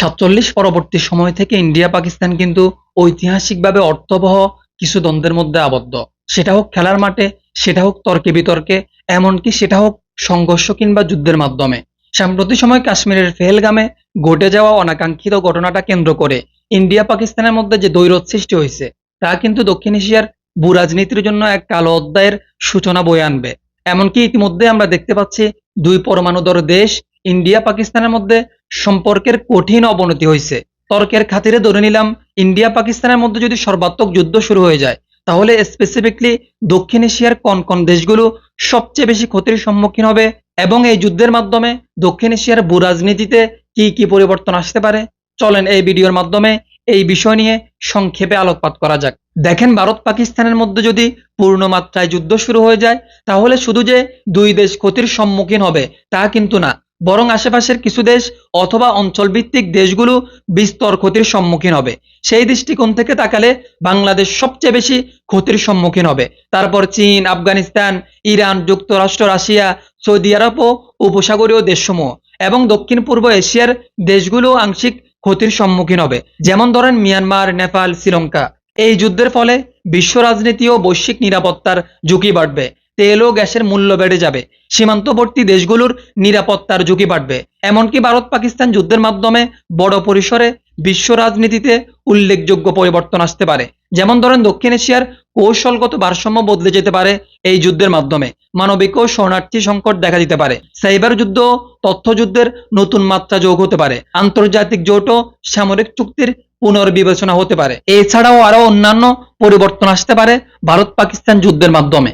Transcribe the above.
সাতচল্লিশ পরবর্তী সময় থেকে ইন্ডিয়া পাকিস্তান কিন্তু ঐতিহাসিকভাবে অর্থবহ কিছু দ্বন্দ্বের মধ্যে আবদ্ধ। সেটা হোক খেলার মাঠে, সেটা হোক তর্কে বিতর্কে, এমনকি সেটা হোক সংঘর্ষ কিংবা যুদ্ধের মাধ্যমে। সাম্প্রতিক সময় কাশ্মীরের পেহেলগামে ঘটে যাওয়া অনাকাঙ্ক্ষিত ঘটনাটা কেন্দ্র করে ইন্ডিয়া পাকিস্তানের মধ্যে যে দ্বৈরথ সৃষ্টি হয়েছে, তা কিন্তু দক্ষিণ এশিয়ার ভূরাজনীতির জন্য এক কালো অধ্যায়ের সূচনা বয়ে আনবে। এমনকি ইতিমধ্যে আমরা দেখতে পাচ্ছি দুই পরমাণুধর দেশ ইন্ডিয়া পাকিস্তানের মধ্যে সম্পর্কের কঠিন অবনতি হয়েছে। তর্কের খাতিরে ধরে নিলাম, ইন্ডিয়া পাকিস্তানের মধ্যে যদি সর্বাত্মক যুদ্ধ শুরু হয়ে যায়, তাহলে স্পেসিফিকলি দক্ষিণ এশিয়ার কোন কোন দেশগুলো সবচেয়ে বেশি ক্ষতির সম্মুখীন হবে এবং এই যুদ্ধের মাধ্যমে দক্ষিণ এশিয়ার ভূরাজনীতিতে কি কি পরিবর্তন আসতে পারে, চলেন এই ভিডিওর মাধ্যমে এই বিষয় নিয়ে সংক্ষেপে আলোকপাত করা যাক। দেখেন, ভারত পাকিস্তানের মধ্যে যদি পূর্ণ মাত্রায় যুদ্ধ শুরু হয়ে যায়, তাহলে শুধু যে দুই দেশ ক্ষতির সম্মুখীন হবে তা কিন্তু না, বরং আশেপাশের কিছু দেশ অথবা অঞ্চলভিত্তিক দেশগুলো বিস্তর ক্ষতির সম্মুখীন হবে। সেই দৃষ্টিকোণ থেকে তাকালে বাংলাদেশ সবচেয়ে বেশি ক্ষতির সম্মুখীন হবে। তারপর চীন, আফগানিস্তান, ইরান, যুক্তরাষ্ট্র, রাশিয়া, সৌদি আরব ও উপসাগরীয় দেশসমূহ এবং দক্ষিণ পূর্ব এশিয়ার দেশগুলো আংশিক ক্ষতির সম্মুখীন হবে। যেমন ধরেন মিয়ানমার, নেপাল, শ্রীলঙ্কা। এই যুদ্ধের ফলে বিশ্ব রাজনীতি ও বৈশ্বিক নিরাপত্তার ঝুঁকি বাড়বে। তেল ও গ্যাসের মূল্য বেড়ে যাবে। সীমান্তবর্তী দেশগুলোর নিরাপত্তার ঝুঁকি বাড়বে। এমনকি ভারত পাকিস্তান যুদ্ধের মাধ্যমে বড় পরিসরে বিশ্ব রাজনীতিতে উল্লেখযোগ্য পরিবর্তন আসতে পারে। যেমন ধরেন দক্ষিণ এশিয়ার কৌশলগত ভারসাম্য বদলে যেতে পারে এই যুদ্ধের মাধ্যমে। মানবিক ও শরণার্থী সংকট দেখা দিতে পারে। সাইবার যুদ্ধ, তথ্যযুদ্ধের নতুন মাত্রা যোগ হতে পারে। আন্তর্জাতিক জোট ও সামরিক চুক্তির পুনর্বিবেচনা হতে পারে। এছাড়াও আরো অন্যান্য পরিবর্তন আসতে পারে ভারত পাকিস্তান যুদ্ধের মাধ্যমে।